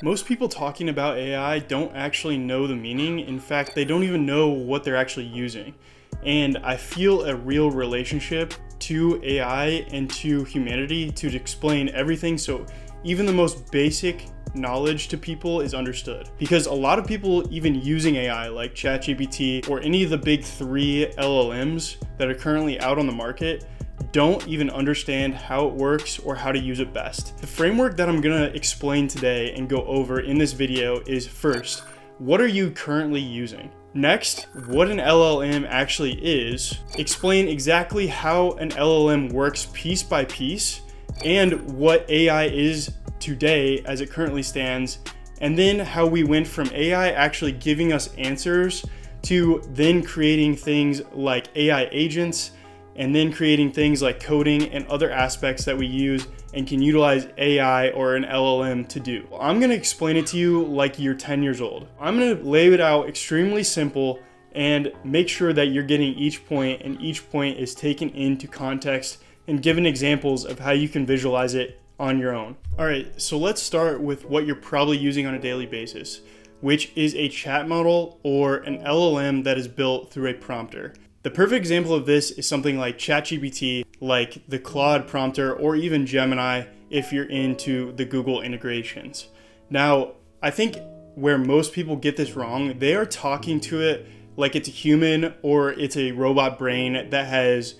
Most people talking about AI don't actually know the meaning. In fact, they don't even know what they're actually using. And I feel a real relationship to AI and to humanity to explain everything, so even the most basic knowledge to people is understood. Because a lot of people even using AI like ChatGPT or any of the big 3 LLMs that are currently out on the market don't even understand how it works or how to use it best. The framework that I'm gonna explain today and go over in this video is, first, what are you currently using? Next, what an LLM actually is, explain exactly how an LLM works piece by piece, and what AI is today as it currently stands, and then how we went from AI actually giving us answers to then creating things like AI agents, and then creating things like coding and other aspects that we use and can utilize AI or an LLM to do. I'm gonna explain it to you like you're 10 years old. I'm gonna lay it out extremely simple and make sure that you're getting each point, and each point is taken into context and given examples of how you can visualize it on your own. All right, so let's start with what you're probably using on a daily basis, which is a chat model or an LLM that is built through a prompter. The perfect example of this is something like ChatGPT, like the Claude prompter, or even Gemini if you're into the Google integrations. Now, I think where most people get this wrong, they are talking to it like it's a human or it's a robot brain that has,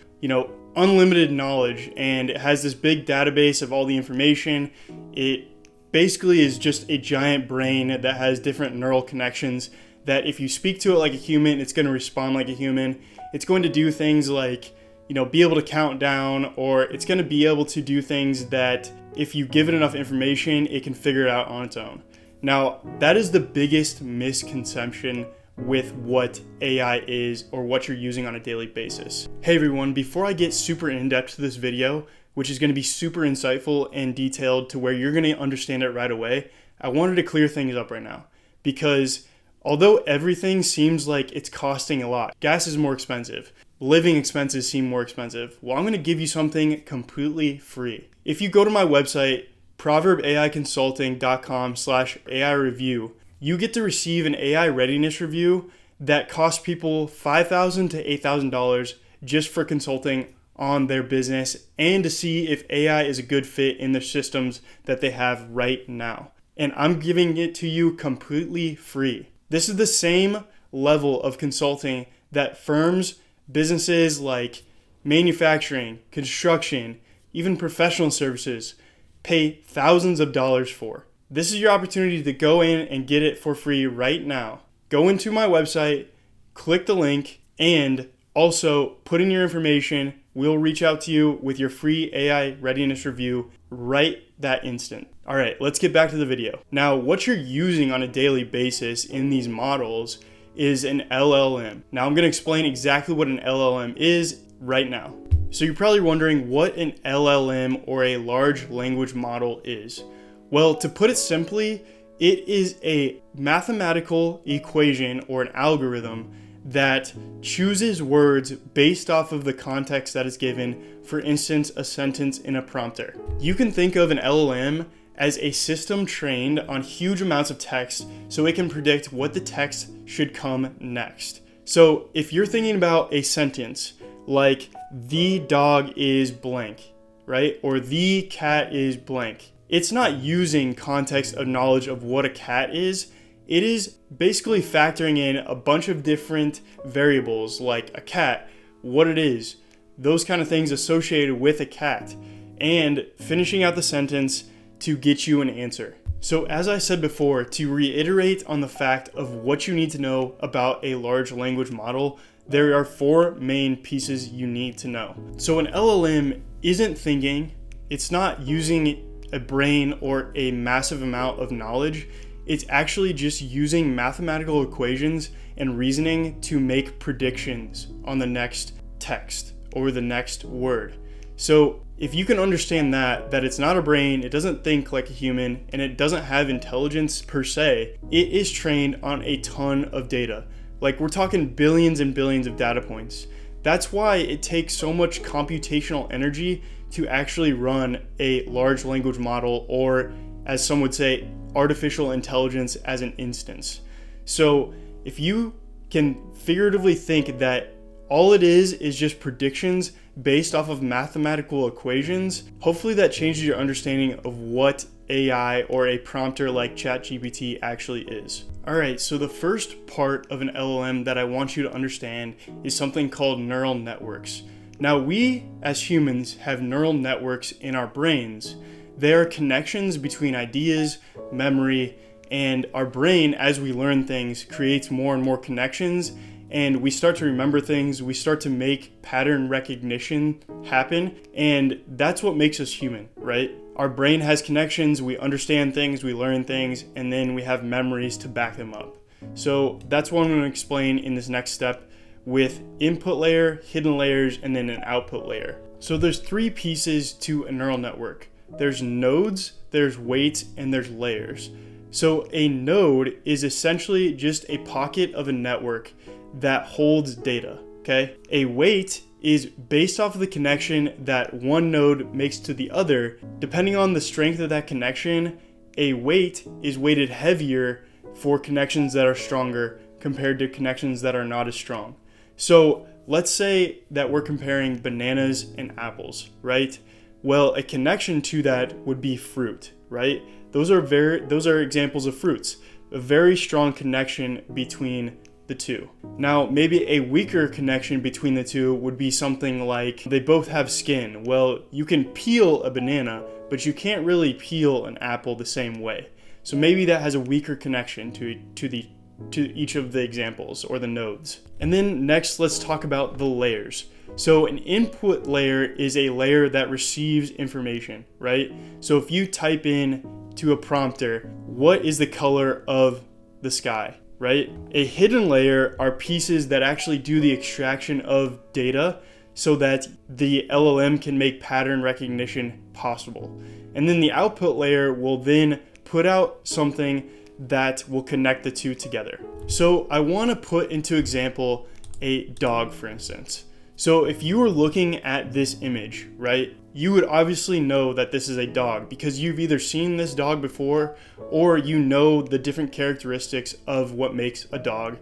unlimited knowledge, and it has this big database of all the information. It basically is just a giant brain that has different neural connections that if you speak to it like a human, it's going to respond like a human. It's going to do things like, be able to count down, or it's going to be able to do things that if you give it enough information, it can figure it out on its own. Now, that is the biggest misconception with what AI is or what you're using on a daily basis. Hey everyone, before I get super in-depth to this video, which is going to be super insightful and detailed to where you're going to understand it right away, I wanted to clear things up right now. Because although everything seems like it's costing a lot, gas is more expensive, living expenses seem more expensive, well, I'm going to give you something completely free. If you go to my website, proverbaiconsulting.com/AI review, you get to receive an AI readiness review that costs people $5,000 to $8,000 just for consulting on their business and to see if AI is a good fit in the systems that they have right now. And I'm giving it to you completely free. This is the same level of consulting that firms, businesses like manufacturing, construction, even professional services pay thousands of dollars for. This is your opportunity to go in and get it for free right now. Go into my website, click the link, and also put in your information. We'll reach out to you with your free AI readiness review right that instant. All right, let's get back to the video. Now, what you're using on a daily basis in these models is an LLM. Now, I'm going to explain exactly what an LLM is right now. So you're probably wondering what an LLM or a large language model is. Well, to put it simply, it is a mathematical equation or an algorithm that chooses words based off of the context that is given, for instance, a sentence in a prompter. You can think of an LLM as a system trained on huge amounts of text so it can predict what the text should come next. So if you're thinking about a sentence like, the dog is blank, right? Or the cat is blank. It's not using context of knowledge of what a cat is. It is basically factoring in a bunch of different variables like a cat, what it is, those kind of things associated with a cat, and finishing out the sentence to get you an answer. So as I said before, to reiterate on the fact of what you need to know about a large language model, there are 4 main pieces you need to know. So an LLM isn't thinking, it's not using a brain or a massive amount of knowledge. It's actually just using mathematical equations and reasoning to make predictions on the next text or the next word. So if you can understand that it's not a brain, it doesn't think like a human, and it doesn't have intelligence per se, it is trained on a ton of data. Like, we're talking billions and billions of data points. That's why it takes so much computational energy to actually run a large language model or as some would say, artificial intelligence as an instance. So if you can figuratively think that all it is just predictions based off of mathematical equations, hopefully that changes your understanding of what AI or a prompter like ChatGPT actually is. Alright, so the first part of an LLM that I want you to understand is something called neural networks. Now we, as humans, have neural networks in our brains. They are connections between ideas, memory, and our brain, as we learn things, creates more and more connections, and we start to remember things, we start to make pattern recognition happen, and that's what makes us human, right? Our brain has connections, we understand things, we learn things, and then we have memories to back them up. So that's what I'm going to explain in this next step with input layer, hidden layers, and then an output layer. So there's three pieces to a neural network. There's nodes, there's weights, and there's layers. So a node is essentially just a pocket of a network that holds data, okay? A weight is based off of the connection that one node makes to the other. Depending on the strength of that connection, a weight is weighted heavier for connections that are stronger compared to connections that are not as strong. So let's say that we're comparing bananas and apples, right? Well, a connection to that would be fruit, right? Those are examples of fruits. A very strong connection between the two. Now, maybe a weaker connection between the two would be something like they both have skin. Well, you can peel a banana, but you can't really peel an apple the same way. So maybe that has a weaker connection to each of the examples or the nodes. And then next, let's talk about the layers. So an input layer is a layer that receives information, right? So if you type in to a prompter, what is the color of the sky, right? A hidden layer are pieces that actually do the extraction of data so that the LLM can make pattern recognition possible. And then the output layer will then put out something that will connect the two together. So I want to put into example a dog, for instance. So if you were looking at this image, right, you would obviously know that this is a dog because you've either seen this dog before or you know the different characteristics of what makes a dog,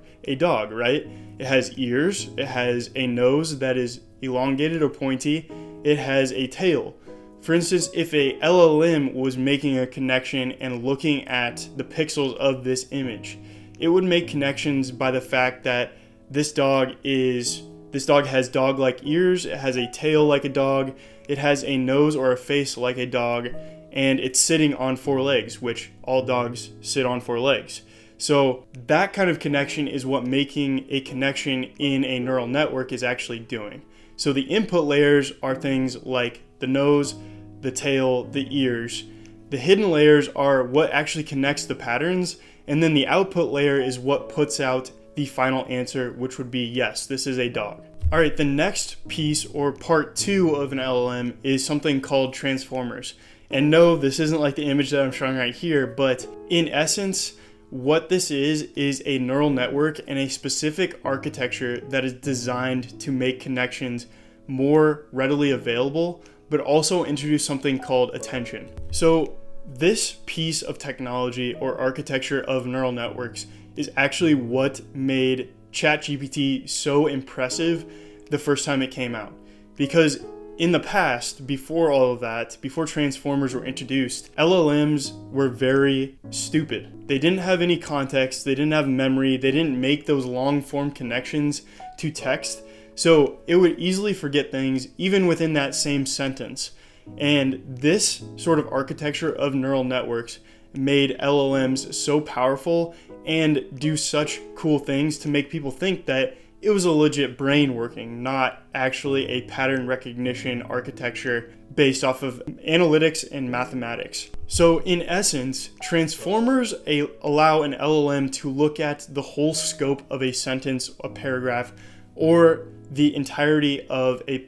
right? It has ears, it has a nose that is elongated or pointy, it has a tail. For instance, if a LLM was making a connection and looking at the pixels of this image, it would make connections by the fact that this dog has dog-like ears, it has a tail like a dog, it has a nose or a face like a dog, and it's sitting on four legs, which all dogs sit on four legs. So that kind of connection is what making a connection in a neural network is actually doing. So the input layers are things like the nose, the tail, the ears. The hidden layers are what actually connects the patterns, and then the output layer is what puts out the final answer, which would be yes, this is a dog. All right, the next piece or part 2 of an LLM is something called transformers. And no, this isn't like the image that I'm showing right here, but in essence, what this is a neural network and a specific architecture that is designed to make connections more readily available, but also introduce something called attention. So this piece of technology or architecture of neural networks is actually what made ChatGPT so impressive the first time it came out. Because in the past, before all of that, before transformers were introduced, LLMs were very stupid. They didn't have any context, they didn't have memory, they didn't make those long form connections to text. So it would easily forget things even within that same sentence. And this sort of architecture of neural networks made LLMs so powerful and do such cool things to make people think that it was a legit brain working, not actually a pattern recognition architecture based off of analytics and mathematics. So in essence, transformers allow an LLM to look at the whole scope of a sentence, a paragraph, or the entirety of a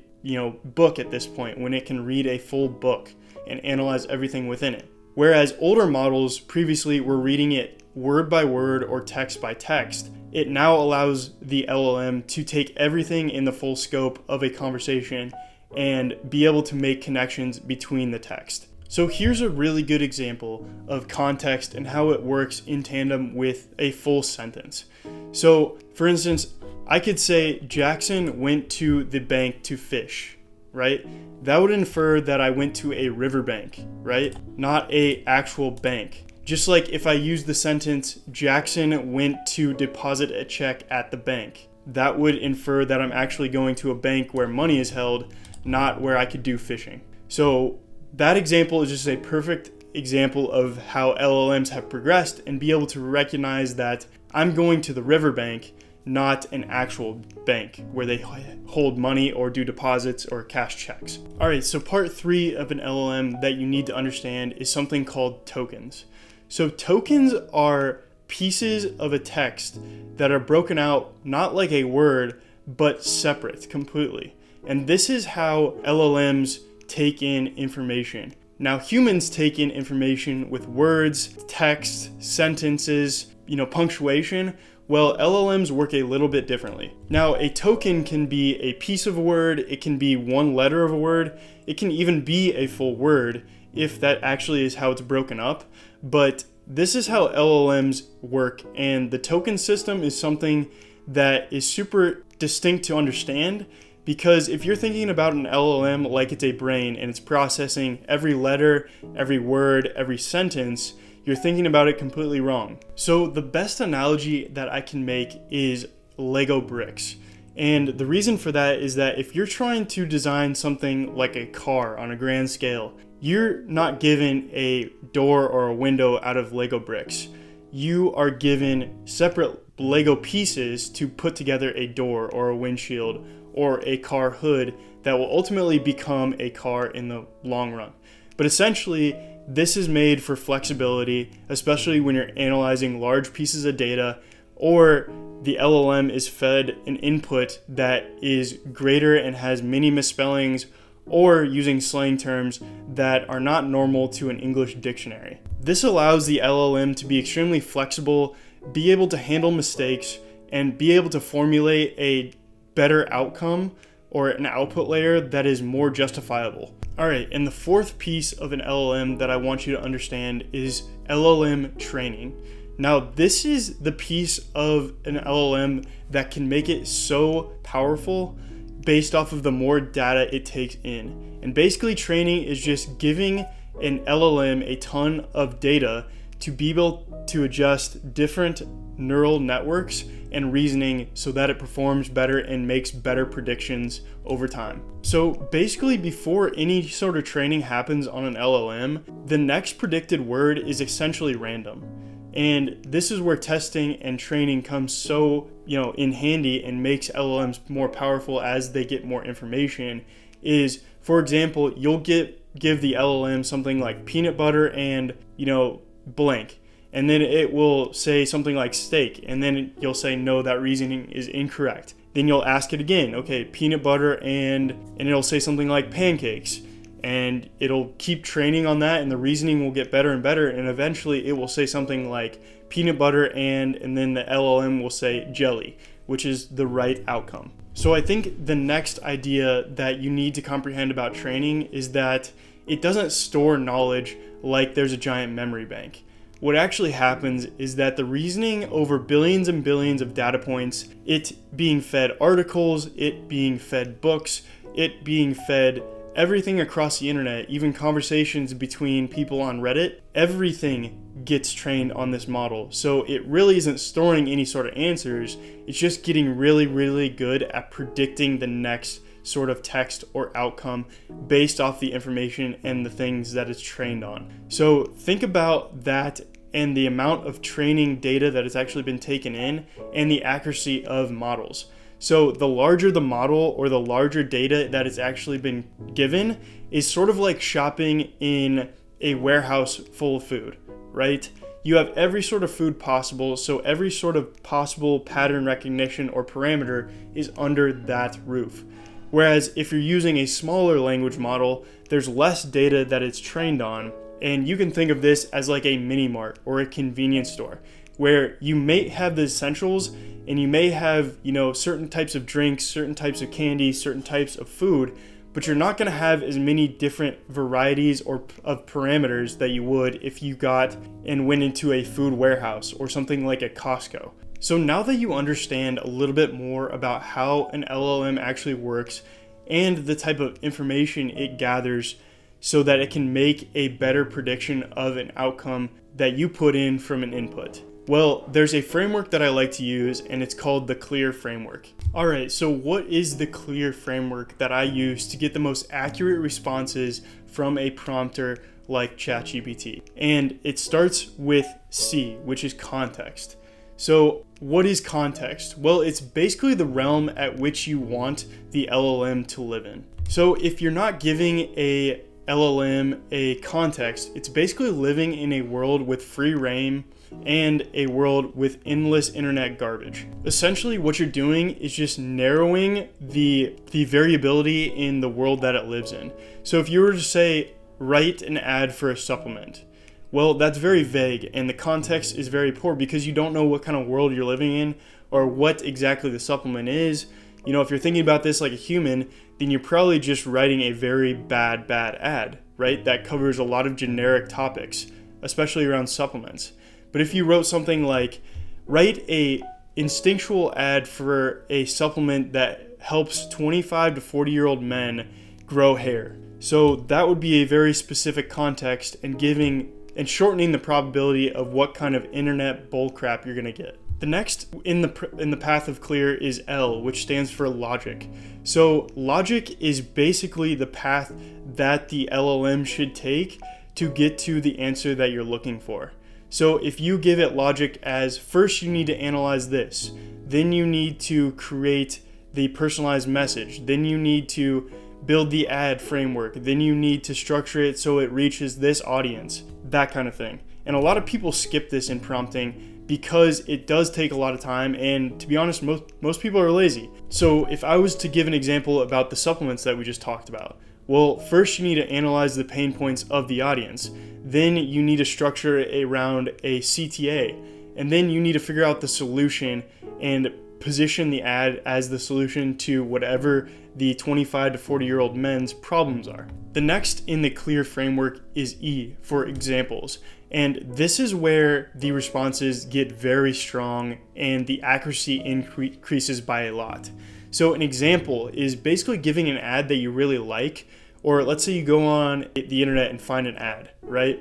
book at this point, when it can read a full book and analyze everything within it. Whereas older models previously were reading it word by word or text by text, it now allows the LLM to take everything in the full scope of a conversation and be able to make connections between the text. So here's a really good example of context and how it works in tandem with a full sentence. So for instance, I could say Jackson went to the bank to fish, right? That would infer that I went to a riverbank, right? Not a actual bank. Just like if I use the sentence, Jackson went to deposit a check at the bank, that would infer that I'm actually going to a bank where money is held, not where I could do fishing. So that example is just a perfect example of how LLMs have progressed and be able to recognize that I'm going to the riverbank, not an actual bank where they hold money or do deposits or cash checks. All right, so part 3 of an LLM that you need to understand is something called tokens. So tokens are pieces of a text that are broken out not like a word, but separate completely. And this is how LLMs take in information. Now, humans take in information with words, text, sentences, punctuation. Well, LLMs work a little bit differently. Now, a token can be a piece of a word, it can be one letter of a word, it can even be a full word if that actually is how it's broken up. But this is how LLMs work, and the token system is something that is super distinct to understand. Because if you're thinking about an LLM like it's a brain and it's processing every letter, every word, every sentence, you're thinking about it completely wrong. So the best analogy that I can make is Lego bricks. And the reason for that is that if you're trying to design something like a car on a grand scale, you're not given a door or a window out of Lego bricks. You are given separate Lego pieces to put together a door or a windshield or a car hood that will ultimately become a car in the long run. But essentially, this is made for flexibility, especially when you're analyzing large pieces of data, or the LLM is fed an input that is greater and has many misspellings, or using slang terms that are not normal to an English dictionary. This allows the LLM to be extremely flexible, be able to handle mistakes, and be able to formulate a better outcome or an output layer that is more justifiable. All right, and the fourth piece of an LLM that I want you to understand is LLM training. Now, this is the piece of an LLM that can make it so powerful based off of the more data it takes in. And basically, training is just giving an LLM a ton of data to be able to adjust different neural networks and reasoning so that it performs better and makes better predictions over time. So basically, before any sort of training happens on an LLM, the next predicted word is essentially random. And this is where testing and training comes so, in handy and makes LLMs more powerful as they get more information. Is, for example, you'll give the LLM something like peanut butter and, blank. And then it will say something like steak, and then you'll say, no, that reasoning is incorrect. Then you'll ask it again, okay, peanut butter and it'll say something like pancakes. And it'll keep training on that, and the reasoning will get better and better, and eventually it will say something like peanut butter and then the LLM will say jelly, which is the right outcome. So I think the next idea that you need to comprehend about training is that it doesn't store knowledge like there's a giant memory bank. What actually happens is that the reasoning over billions and billions of data points, it being fed articles, it being fed books, it being fed everything across the internet, even conversations between people on Reddit, everything gets trained on this model. So it really isn't storing any sort of answers. It's just getting really, really good at predicting the next sort of text or outcome based off the information and the things that it's trained on. So think about that and the amount of training data that has actually been taken in and the accuracy of models. So the larger the model or the larger data that has actually been given is sort of like shopping in a warehouse full of food, right? You have every sort of food possible, so every sort of possible pattern recognition or parameter is under that roof. Whereas if you're using a smaller language model, there's less data that it's trained on, and you can think of this as like a mini mart or a convenience store, where you may have the essentials and you may have, certain types of drinks, certain types of candy, certain types of food, but you're not going to have as many different varieties or of parameters that you would if you got and went into a food warehouse or something like a Costco. So now that you understand a little bit more about how an LLM actually works and the type of information it gathers so that it can make a better prediction of an outcome that you put in from an input. Well, there's a framework that I like to use, and it's called the CLEAR framework. All right, so what is the CLEAR framework that I use to get the most accurate responses from a prompter like ChatGPT? And it starts with C, which is context. So what is context? Well, it's basically the realm at which you want the LLM to live in. So if you're not giving a LLM a context, it's basically living in a world with free reign and a world with endless internet garbage. Essentially, what you're doing is just narrowing the variability in the world that it lives in. So if you were to say, write an ad for a supplement, well, that's very vague, and the context is very poor because you don't know what kind of world you're living in or what exactly the supplement is. You know, if you're thinking about this like a human, then you're probably just writing a very bad ad, right? That covers a lot of generic topics, especially around supplements. But if you wrote something like, write a instinctual ad for a supplement that helps 25 to 40-year-old men grow hair. So that would be a very specific context and shortening the probability of what kind of internet bullcrap you're gonna get. The next in the path of clear is L, which stands for logic. So logic is basically the path that the LLM should take to get to the answer that you're looking for. So if you give it logic as, first you need to analyze this, then you need to create the personalized message, then you need to build the ad framework, then you need to structure it so it reaches this audience, that kind of thing. And a lot of people skip this in prompting because it does take a lot of time, and to be honest, most people are lazy. So if I was to give an example about the supplements that we just talked about, well, first you need to analyze the pain points of the audience, then you need to structure it around a CTA, and then you need to figure out the solution and position the ad as the solution to whatever the 25 to 40-year-old men's problems are. The next in the CLEAR framework is E, for examples. And this is where the responses get very strong and the accuracy increases by a lot. So an example is basically giving an ad that you really like, or let's say you go on the internet and find an ad, right?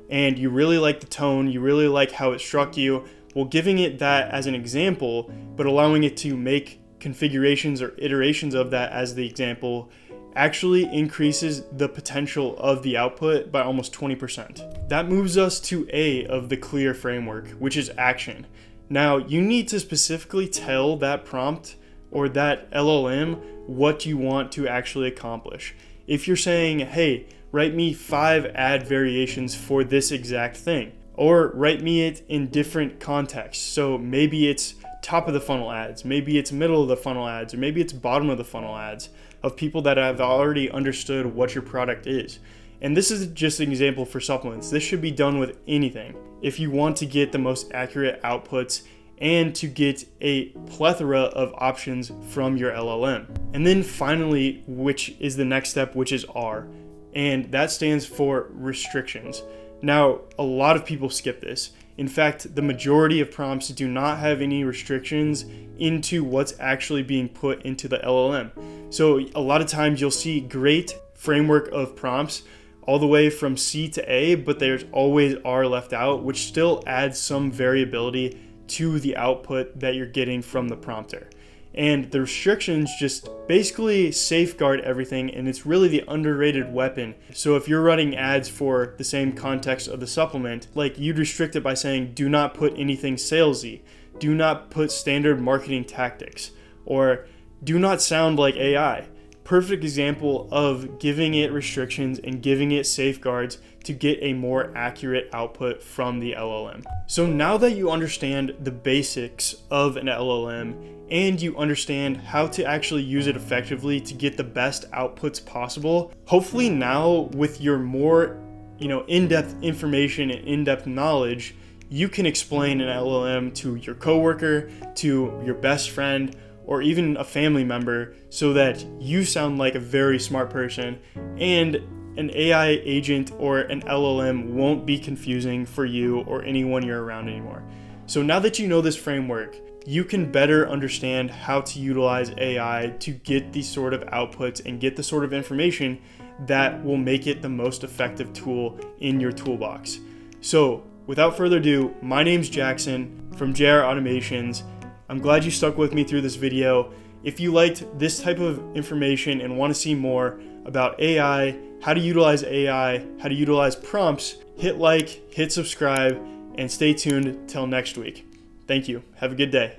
And you really like the tone, you really like how it struck you. Well, giving it that as an example, but allowing it to make configurations or iterations of that as the example actually increases the potential of the output by almost 20%. That moves us to A of the CLEAR framework, which is action. Now, you need to specifically tell that prompt or that LLM what you want to actually accomplish. If you're saying, hey, write me 5 ad variations for this exact thing, or write me it in different contexts. So maybe it's top of the funnel ads, maybe it's middle of the funnel ads, or maybe it's bottom of the funnel ads of people that have already understood what your product is. And this is just an example for supplements. This should be done with anything if you want to get the most accurate outputs and to get a plethora of options from your LLM. And then finally, which is the next step, which is R, and that stands for restrictions. Now, a lot of people skip this. In fact, the majority of prompts do not have any restrictions into what's actually being put into the LLM. So a lot of times you'll see great framework of prompts all the way from C to A, but there's always R left out, which still adds some variability to the output that you're getting from the prompter. And the restrictions just basically safeguard everything, and it's really the underrated weapon. So if you're running ads for the same context of the supplement, like you'd restrict it by saying, do not put anything salesy, do not put standard marketing tactics, or do not sound like AI. Perfect example of giving it restrictions and giving it safeguards to get a more accurate output from the LLM. So now that you understand the basics of an LLM and you understand how to actually use it effectively to get the best outputs possible, hopefully now with your more in-depth information and in-depth knowledge, you can explain an LLM to your coworker, to your best friend, or even a family member so that you sound like a very smart person, and an AI agent or an LLM won't be confusing for you or anyone you're around anymore. So now that you know this framework, you can better understand how to utilize AI to get these sort of outputs and get the sort of information that will make it the most effective tool in your toolbox. So without further ado, my name's Jackson from JR Automations. I'm glad you stuck with me through this video. If you liked this type of information and want to see more about AI, how to utilize AI, how to utilize prompts, hit like, hit subscribe, and stay tuned till next week. Thank you. Have a good day.